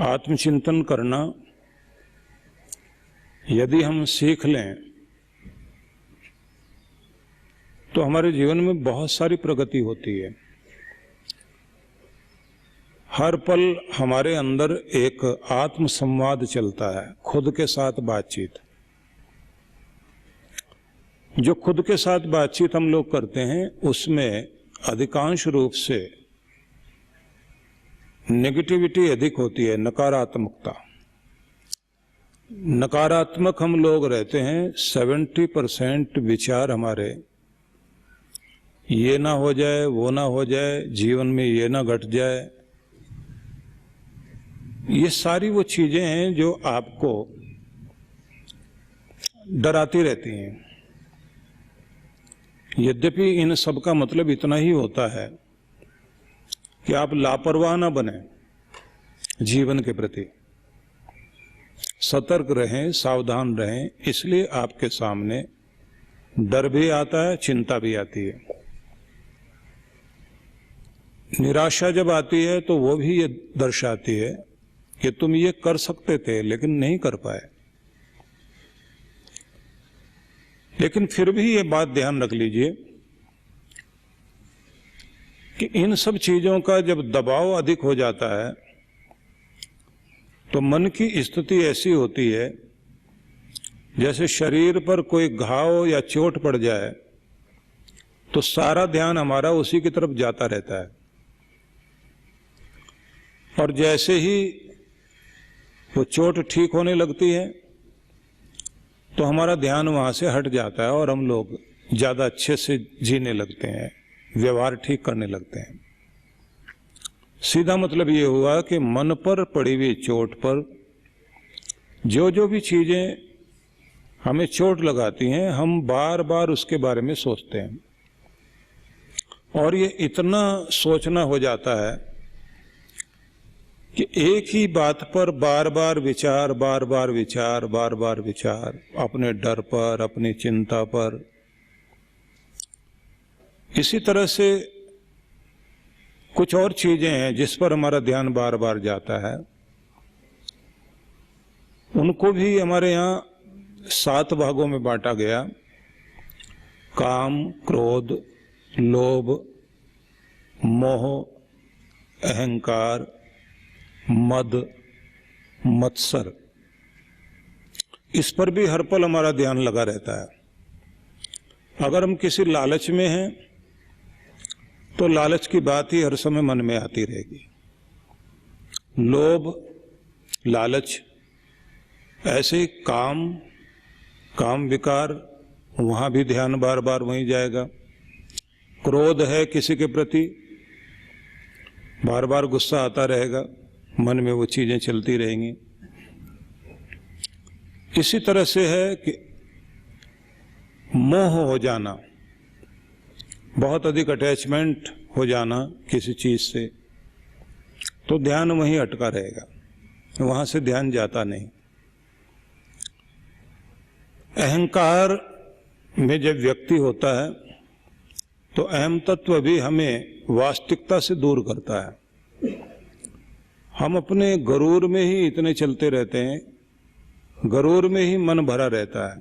आत्मचिंतन करना यदि हम सीख लें तो हमारे जीवन में बहुत सारी प्रगति होती है। हर पल हमारे अंदर एक आत्म संवाद चलता है, खुद के साथ बातचीत। जो खुद के साथ बातचीत हम लोग करते हैं उसमें अधिकांश रूप से नेगेटिविटी अधिक होती है, नकारात्मकता। नकारात्मक हम लोग रहते हैं। 70% विचार हमारे ये ना हो जाए, वो ना हो जाए, जीवन में ये ना घट जाए। ये सारी वो चीजें हैं जो आपको डराती रहती हैं। यद्यपि इन सब का मतलब इतना ही होता है कि आप लापरवाह ना बने, जीवन के प्रति सतर्क रहें, सावधान रहें। इसलिए आपके सामने डर भी आता है, चिंता भी आती है। निराशा जब आती है तो वो भी ये दर्शाती है कि तुम ये कर सकते थे लेकिन नहीं कर पाए। लेकिन फिर भी ये बात ध्यान रख लीजिए कि इन सब चीजों का जब दबाव अधिक हो जाता है तो मन की स्थिति ऐसी होती है जैसे शरीर पर कोई घाव या चोट पड़ जाए तो सारा ध्यान हमारा उसी की तरफ जाता रहता है, और जैसे ही वो चोट ठीक होने लगती है तो हमारा ध्यान वहां से हट जाता है और हम लोग ज्यादा अच्छे से जीने लगते हैं, व्यवहार ठीक करने लगते हैं। सीधा मतलब ये हुआ कि मन पर पड़ी हुई चोट पर जो जो भी चीजें हमें चोट लगाती हैं, हम बार बार उसके बारे में सोचते हैं, और ये इतना सोचना हो जाता है कि एक ही बात पर बार बार विचार, बार बार विचार, बार बार विचार, अपने डर पर, अपनी चिंता पर। इसी तरह से कुछ और चीजें हैं जिस पर हमारा ध्यान बार बार जाता है। उनको भी हमारे यहाँ 7 भागों में बांटा गया। काम, क्रोध, लोभ, मोह, अहंकार, मद, मत्सर। इस पर भी हर पल हमारा ध्यान लगा रहता है। अगर हम किसी लालच में हैं तो लालच की बात ही हर समय मन में आती रहेगी। लोभ, लालच, ऐसे ही काम विकार, वहां भी ध्यान बार बार वहीं जाएगा। क्रोध है किसी के प्रति, बार बार गुस्सा आता रहेगा, मन में वो चीजें चलती रहेंगी। इसी तरह से है कि मोह हो जाना, बहुत अधिक अटैचमेंट हो जाना किसी चीज से, तो ध्यान वहीं अटका रहेगा, वहां से ध्यान जाता नहीं। अहंकार में जब व्यक्ति होता है तो अहम तत्व भी हमें वास्तविकता से दूर करता है। हम अपने गरूर में ही इतने चलते रहते हैं, गरूर में ही मन भरा रहता है।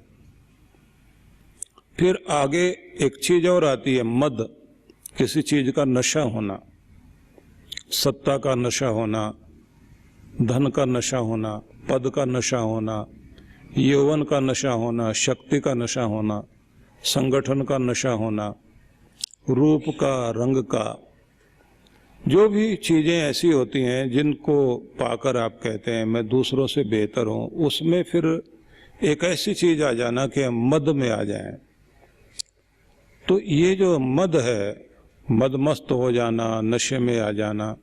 फिर आगे एक चीज और आती है, मद, किसी चीज का नशा होना, सत्ता का नशा होना, धन का नशा होना, पद का नशा होना, यौवन का नशा होना, शक्ति का नशा होना, संगठन का नशा होना, रूप का, रंग का। जो भी चीजें ऐसी होती हैं जिनको पाकर आप कहते हैं मैं दूसरों से बेहतर हूं, उसमें फिर एक ऐसी चीज आ जाना कि हम मद में आ जाएं। तो ये जो मद है, मदमस्त हो जाना, नशे में आ जाना,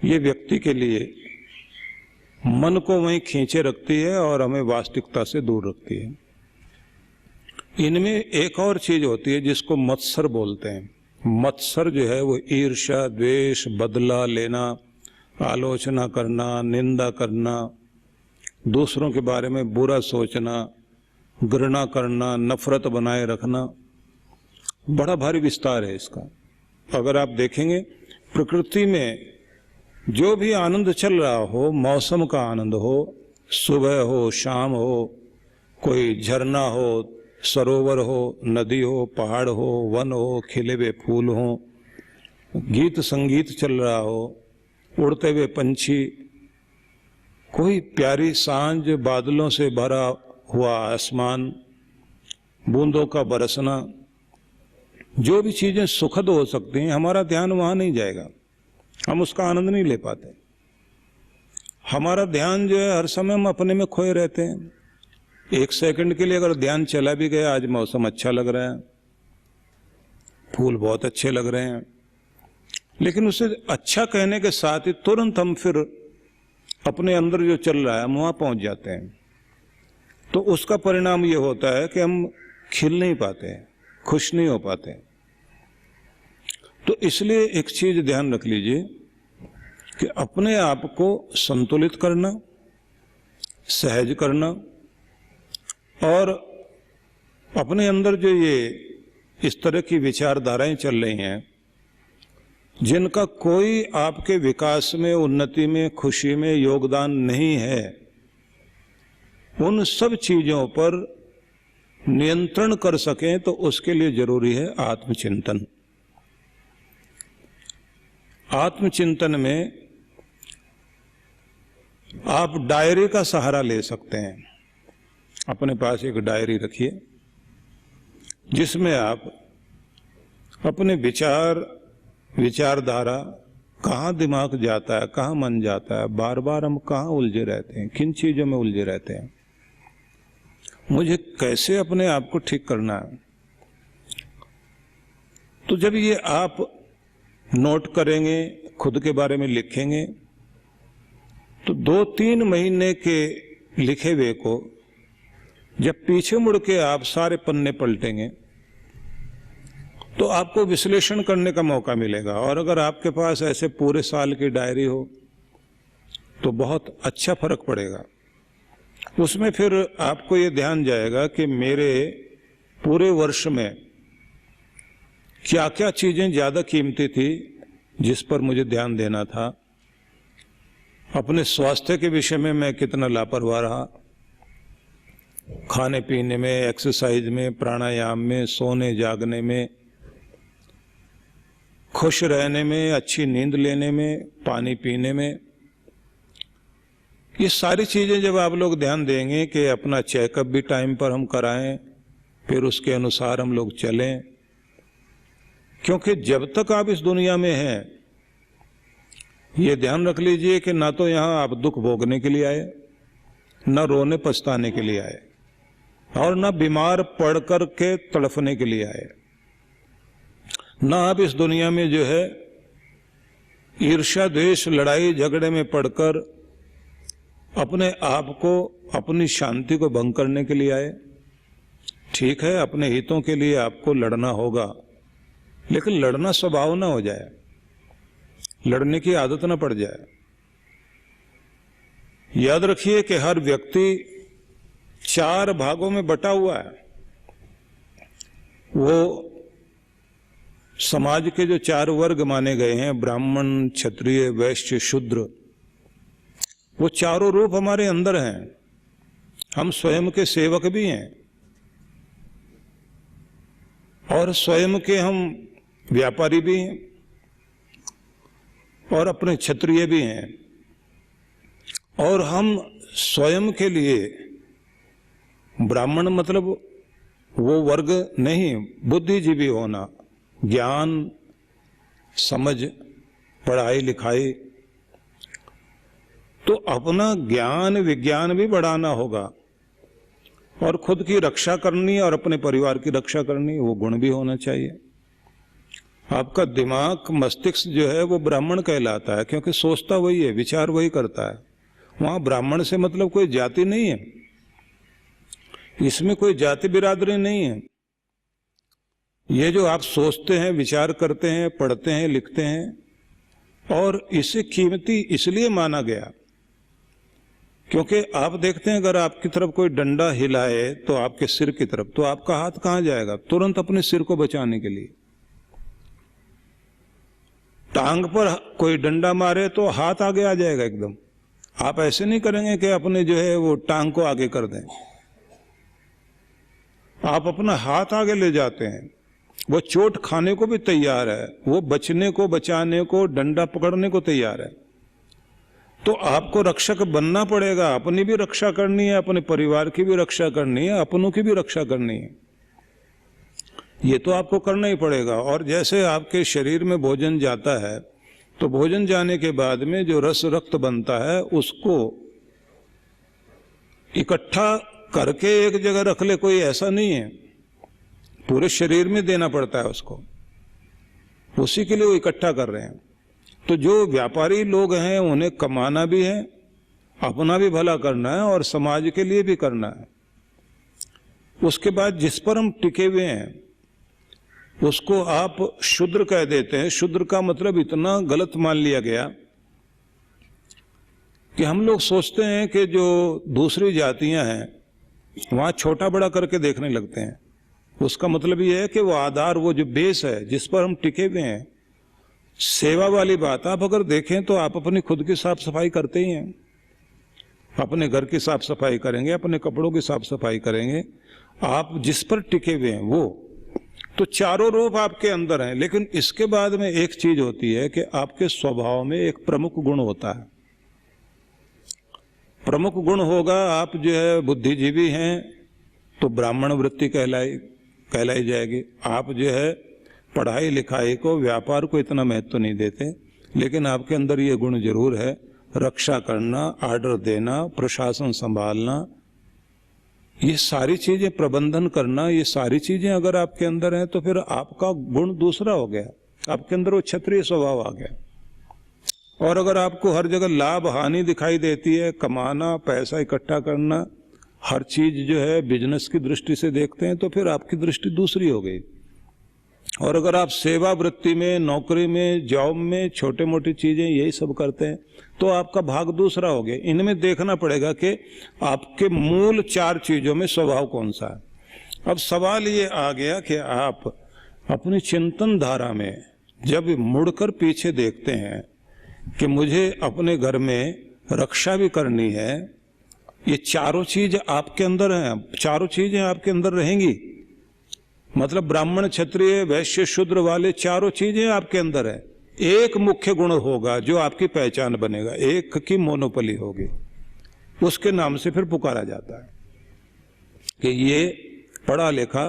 ये व्यक्ति के लिए मन को वहीं खींचे रखती है और हमें वास्तविकता से दूर रखती है। इनमें एक और चीज होती है जिसको मत्सर बोलते हैं। मत्सर जो है वो ईर्ष्या, द्वेष, बदला लेना, आलोचना करना, निंदा करना, दूसरों के बारे में बुरा सोचना, घृणा करना, नफरत बनाए रखना। बड़ा भारी विस्तार है इसका। अगर आप देखेंगे प्रकृति में जो भी आनंद चल रहा हो, मौसम का आनंद हो, सुबह हो, शाम हो, कोई झरना हो, सरोवर हो, नदी हो, पहाड़ हो, वन हो, खिले हुए फूल हो, गीत संगीत चल रहा हो, उड़ते हुए पंछी, कोई प्यारी सांझ, बादलों से भरा हुआ आसमान, बूंदों का बरसना, जो भी चीजें सुखद हो सकती हैं, हमारा ध्यान वहां नहीं जाएगा, हम उसका आनंद नहीं ले पाते। हमारा ध्यान जो है हर समय हम अपने में खोए रहते हैं। एक सेकंड के लिए अगर ध्यान चला भी गया, आज मौसम अच्छा लग रहा है, फूल बहुत अच्छे लग रहे हैं, लेकिन उसे अच्छा कहने के साथ ही तुरंत हम फिर अपने अंदर जो चल रहा है हम वहां पहुंच जाते हैं। तो उसका परिणाम ये होता है कि हम खिल नहीं पाते, खुश नहीं हो पाते। तो इसलिए एक चीज ध्यान रख लीजिए कि अपने आप को संतुलित करना, सहज करना, और अपने अंदर जो ये इस तरह की विचारधाराएं चल रही हैं जिनका कोई आपके विकास में, उन्नति में, खुशी में योगदान नहीं है, उन सब चीजों पर नियंत्रण कर सकें तो उसके लिए जरूरी है आत्मचिंतन। आत्मचिंतन में आप डायरी का सहारा ले सकते हैं। अपने पास एक डायरी रखिए जिसमें आप अपने विचारधारा, कहाँ दिमाग जाता है, कहाँ मन जाता है, बार बार हम कहाँ उलझे रहते हैं, किन चीजों में उलझे रहते हैं, मुझे कैसे अपने आप को ठीक करना है। तो जब ये आप नोट करेंगे, खुद के बारे में लिखेंगे, तो 2-3 महीने के लिखे हुए को जब पीछे मुड़ के आप सारे पन्ने पलटेंगे तो आपको विश्लेषण करने का मौका मिलेगा। और अगर आपके पास ऐसे पूरे साल की डायरी हो तो बहुत अच्छा फर्क पड़ेगा। उसमें फिर आपको ये ध्यान जाएगा कि मेरे पूरे वर्ष में क्या क्या चीजें ज्यादा कीमती थी जिस पर मुझे ध्यान देना था, अपने स्वास्थ्य के विषय में मैं कितना लापरवाह रहा, खाने पीने में, एक्सरसाइज में, प्राणायाम में, सोने जागने में, खुश रहने में, अच्छी नींद लेने में, पानी पीने में। ये सारी चीजें जब आप लोग ध्यान देंगे कि अपना चेकअप भी टाइम पर हम कराएं, फिर उसके अनुसार हम लोग चलें, क्योंकि जब तक आप इस दुनिया में हैं ये ध्यान रख लीजिए कि ना तो यहां आप दुख भोगने के लिए आए, न रोने पछताने के लिए आए, और न बीमार पड़ कर के तड़फने के लिए आए। न आप इस दुनिया में जो है ईर्ष्या, द्वेष, लड़ाई झगड़े में पड़कर अपने आप को, अपनी शांति को भंग करने के लिए आए। ठीक है, अपने हितों के लिए आपको लड़ना होगा, लेकिन लड़ना स्वभाव ना हो जाए, लड़ने की आदत ना पड़ जाए। याद रखिए कि हर व्यक्ति 4 भागों में बटा हुआ है। वो समाज के जो 4 वर्ग माने गए हैं, ब्राह्मण, क्षत्रिय, वैश्य, शूद्र, वो चारों रूप हमारे अंदर हैं। हम स्वयं के सेवक भी हैं और स्वयं के हम व्यापारी भी हैं और अपने क्षत्रिय भी हैं, और हम स्वयं के लिए ब्राह्मण मतलब वो वर्ग नहीं, बुद्धिजीवी होना, ज्ञान, समझ, पढ़ाई लिखाई, तो अपना ज्ञान विज्ञान भी बढ़ाना होगा और खुद की रक्षा करनी और अपने परिवार की रक्षा करनी, वो गुण भी होना चाहिए। आपका दिमाग, मस्तिष्क जो है वो ब्राह्मण कहलाता है, क्योंकि सोचता वही है, विचार वही करता है। वहां ब्राह्मण से मतलब कोई जाति नहीं है, इसमें कोई जाति बिरादरी नहीं है। ये जो आप सोचते हैं, विचार करते हैं, पढ़ते हैं, लिखते हैं, और इसे कीमती इसलिए माना गया क्योंकि आप देखते हैं अगर आपकी तरफ कोई डंडा हिलाए तो आपके सिर की तरफ, तो आपका हाथ कहां जाएगा? तुरंत अपने सिर को बचाने के लिए। टांग पर कोई डंडा मारे तो हाथ आगे आ जाएगा एकदम। आप ऐसे नहीं करेंगे कि अपने जो है वो टांग को आगे कर दें, आप अपना हाथ आगे ले जाते हैं। वो चोट खाने को भी तैयार है, वो बचने को, बचाने को, डंडा पकड़ने को तैयार है। तो आपको रक्षक बनना पड़ेगा, अपनी भी रक्षा करनी है, अपने परिवार की भी रक्षा करनी है, अपनों की भी रक्षा करनी है। ये तो आपको करना ही पड़ेगा। और जैसे आपके शरीर में भोजन जाता है तो भोजन जाने के बाद में जो रस रक्त बनता है उसको इकट्ठा करके एक जगह रख ले, कोई ऐसा नहीं है, पूरे शरीर में देना पड़ता है उसको, उसी के लिए वो इकट्ठा कर रहे हैं। तो जो व्यापारी लोग हैं उन्हें कमाना भी है, अपना भी भला करना है और समाज के लिए भी करना है। उसके बाद जिस पर हम टिके हुए हैं उसको आप शूद्र कह देते हैं। शूद्र का मतलब इतना गलत मान लिया गया कि हम लोग सोचते हैं कि जो दूसरी जातियां हैं वहां छोटा बड़ा करके देखने लगते हैं। उसका मतलब ये है कि वो आधार, वो जो बेस है जिस पर हम टिके हुए हैं, सेवा वाली बात। आप अगर देखें तो आप अपनी खुद की साफ सफाई करते ही हैं, अपने घर की साफ सफाई करेंगे, अपने कपड़ों की साफ सफाई करेंगे, आप जिस पर टिके हुए हैं वो। तो चारों रूप आपके अंदर हैं। लेकिन इसके बाद में एक चीज होती है कि आपके स्वभाव में एक प्रमुख गुण होता है। प्रमुख गुण होगा, आप जो है बुद्धिजीवी हैं तो ब्राह्मण वृत्ति कहलाई जाएगी। आप जो है पढ़ाई लिखाई को, व्यापार को इतना महत्व नहीं देते, लेकिन आपके अंदर ये गुण जरूर है, रक्षा करना, आर्डर देना, प्रशासन संभालना, ये सारी चीजें, प्रबंधन करना, ये सारी चीजें अगर आपके अंदर हैं तो फिर आपका गुण दूसरा हो गया, आपके अंदर वो क्षत्रिय स्वभाव आ गया। और अगर आपको हर जगह लाभ हानि दिखाई देती है, कमाना, पैसा इकट्ठा करना, हर चीज जो है बिजनेस की दृष्टि से देखते हैं, तो फिर आपकी दृष्टि दूसरी हो गई। और अगर आप सेवा वृत्ति में, नौकरी में, जॉब में, छोटे मोटी चीजें यही सब करते हैं तो आपका भाग दूसरा हो गया। इनमें देखना पड़ेगा कि आपके मूल चार चीजों में स्वभाव कौन सा है। अब सवाल ये आ गया कि आप अपनी चिंतन धारा में जब मुड़कर पीछे देखते हैं कि मुझे अपने घर में रक्षा भी करनी है, ये चारों चीज आपके अंदर हैं, चारों चीजें आपके अंदर रहेंगी, मतलब ब्राह्मण, क्षत्रिय, वैश्य, शूद्र वाले चारों चीजें आपके अंदर है। एक मुख्य गुण होगा जो आपकी पहचान बनेगा, एक की मोनोपली होगी, उसके नाम से फिर पुकारा जाता है कि ये पढ़ा लिखा,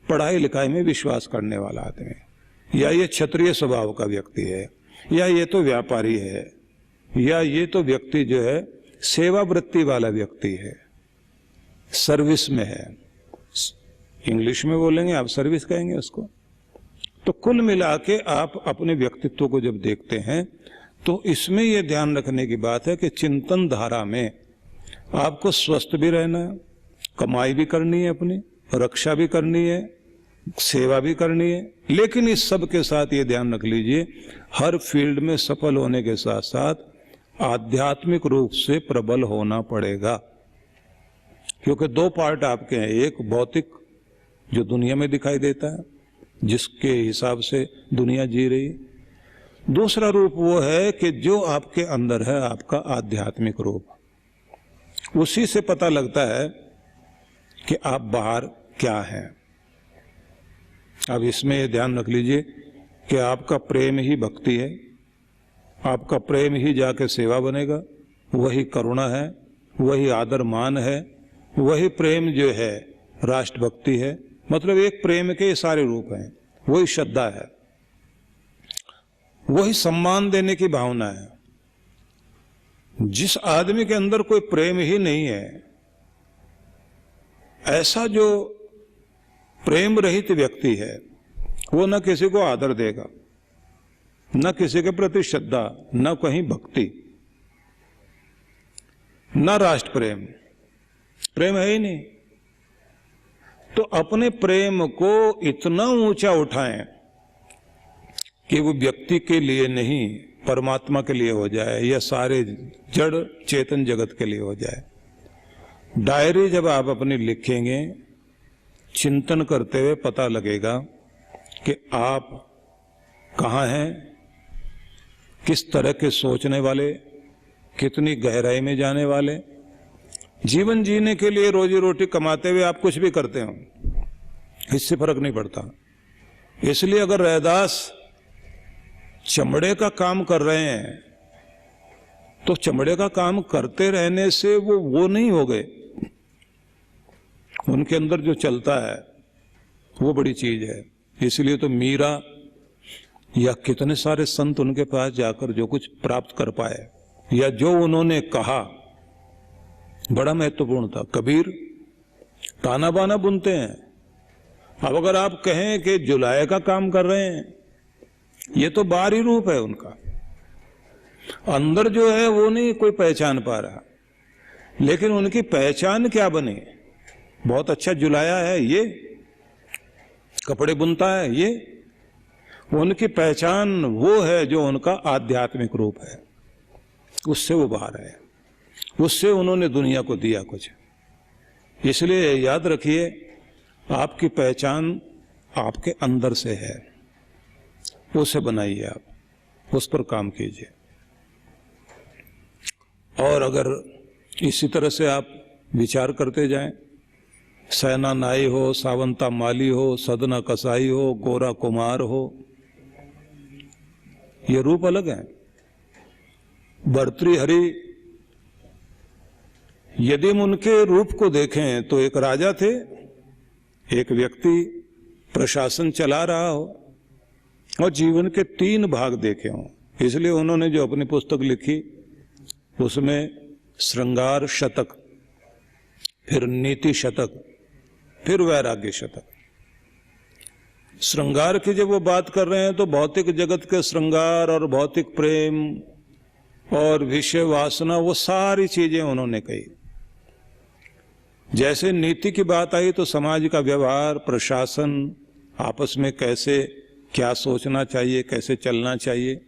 पढ़ाई लिखाई में विश्वास करने वाला आदमी है, या ये क्षत्रिय स्वभाव का व्यक्ति है, या ये तो व्यापारी है, या ये तो व्यक्ति जो है सेवा वृत्ति वाला व्यक्ति है, सर्विस में है। इंग्लिश में बोलेंगे, आप सर्विस कहेंगे उसको। तो कुल मिला के आप अपने व्यक्तित्व को जब देखते हैं तो इसमें यह ध्यान रखने की बात है कि चिंतन धारा में आपको स्वस्थ भी रहना है, कमाई भी करनी है, अपनी रक्षा भी करनी है, सेवा भी करनी है। लेकिन इस सब के साथ ये ध्यान रख लीजिए, हर फील्ड में सफल होने के साथ साथ आध्यात्मिक रूप से प्रबल होना पड़ेगा। क्योंकि दो पार्ट आपके हैं, एक भौतिक जो दुनिया में दिखाई देता है, जिसके हिसाब से दुनिया जी रही, दूसरा रूप वो है कि जो आपके अंदर है, आपका आध्यात्मिक रूप। उसी से पता लगता है कि आप बाहर क्या हैं। अब इसमें ये ध्यान रख लीजिए कि आपका प्रेम ही भक्ति है, आपका प्रेम ही जाके सेवा बनेगा, वही करुणा है, वही आदर मान है, वही प्रेम जो है राष्ट्रभक्ति है। मतलब एक प्रेम के सारे रूप हैं, वही श्रद्धा है, वही सम्मान देने की भावना है। जिस आदमी के अंदर कोई प्रेम ही नहीं है, ऐसा जो प्रेम रहित व्यक्ति है, वो न किसी को आदर देगा, न किसी के प्रति श्रद्धा, न कहीं भक्ति, न राष्ट्र प्रेम, प्रेम है ही नहीं। तो अपने प्रेम को इतना ऊंचा उठाएं कि वो व्यक्ति के लिए नहीं, परमात्मा के लिए हो जाए, या सारे जड़ चेतन जगत के लिए हो जाए। डायरी जब आप अपनी लिखेंगे, चिंतन करते हुए पता लगेगा कि आप कहाँ हैं, किस तरह के सोचने वाले, कितनी गहराई में जाने वाले। जीवन जीने के लिए रोजी रोटी कमाते हुए आप कुछ भी करते हो, इससे फर्क नहीं पड़ता। इसलिए अगर रैदास चमड़े का काम कर रहे हैं तो चमड़े का काम करते रहने से वो नहीं हो गए। उनके अंदर जो चलता है वो बड़ी चीज है। इसलिए तो मीरा या कितने सारे संत उनके पास जाकर जो कुछ प्राप्त कर पाए या जो उन्होंने कहा बड़ा महत्वपूर्ण था। कबीर ताना बाना बुनते हैं। अब अगर आप कहें कि जुलाए का काम कर रहे हैं, ये तो बाहरी रूप है उनका, अंदर जो है वो नहीं कोई पहचान पा रहा। लेकिन उनकी पहचान क्या बनी? बहुत अच्छा जुलाया है, ये कपड़े बुनता है, ये उनकी पहचान वो है जो उनका आध्यात्मिक रूप है। उससे वो बाहर है, उससे उन्होंने दुनिया को दिया कुछ। इसलिए याद रखिए, आपकी पहचान आपके अंदर से है, उसे बनाइए, आप उस पर काम कीजिए। और अगर इसी तरह से आप विचार करते जाएं, सेना नाई हो, सावंता माली हो, सदना कसाई हो, गोरा कुमार हो, ये रूप अलग है। भर्तृहरि, यदि हम उनके रूप को देखें तो एक राजा थे, एक व्यक्ति प्रशासन चला रहा हो और जीवन के 3 भाग देखे हों। इसलिए उन्होंने जो अपनी पुस्तक लिखी उसमें श्रृंगार शतक, फिर नीति शतक, फिर वैराग्य शतक। श्रृंगार की जब वो बात कर रहे हैं तो भौतिक जगत के श्रृंगार और भौतिक प्रेम और विषय वासना, वो सारी चीजें उन्होंने कही। जैसे नीति की बात आई तो समाज का व्यवहार, प्रशासन, आपस में कैसे क्या सोचना चाहिए, कैसे चलना चाहिए।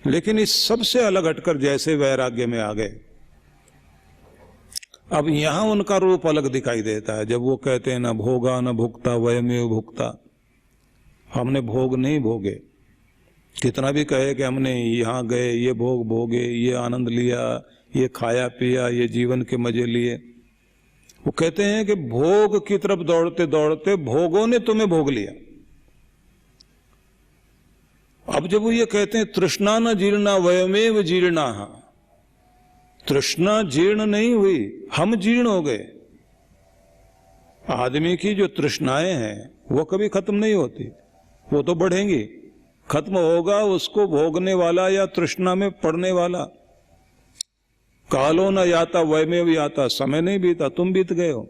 लेकिन इस सबसे अलग हटकर जैसे वैराग्य में आ गए, अब यहां उनका रूप अलग दिखाई देता है। जब वो कहते हैं न भोगा न भुगता वयमेव भुगता, हमने भोग नहीं भोगे। कितना भी कहे कि हमने यहां गए, ये भोग भोगे, ये आनंद लिया, ये खाया पिया, ये जीवन के मजे लिए, वो कहते हैं कि भोग की तरफ दौड़ते दौड़ते भोगों ने तुम्हें भोग लिया। अब जब वो ये कहते हैं तृष्णा न जीर्णा वयमेव जीर्णा, तृष्णा जीर्ण नहीं हुई, हम जीर्ण हो गए। आदमी की जो तृष्णाएं हैं वो कभी खत्म नहीं होती, वो तो बढ़ेंगी। खत्म होगा उसको भोगने वाला या तृष्णा में पड़ने वाला। कालो न याता वयमेव याता, समय नहीं बीता, तुम बीत गए हो।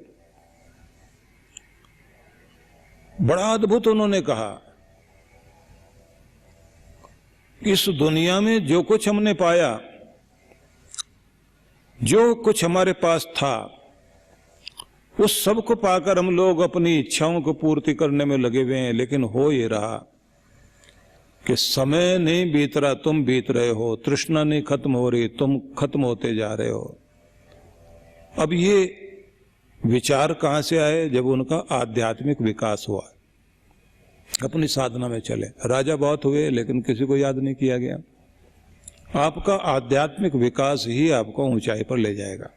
बड़ा अद्भुत उन्होंने कहा, इस दुनिया में जो कुछ हमने पाया, जो कुछ हमारे पास था, उस सब को पाकर हम लोग अपनी इच्छाओं को पूर्ति करने में लगे हुए हैं। लेकिन हो ये रहा कि समय नहीं बीत रहा, तुम बीत रहे हो। तृष्णा नहीं खत्म हो रही, तुम खत्म होते जा रहे हो। अब ये विचार कहां से आए? जब उनका आध्यात्मिक विकास हुआ, अपनी साधना में चले। राजा बहुत हुए लेकिन किसी को याद नहीं किया गया। आपका आध्यात्मिक विकास ही आपको ऊंचाई पर ले जाएगा।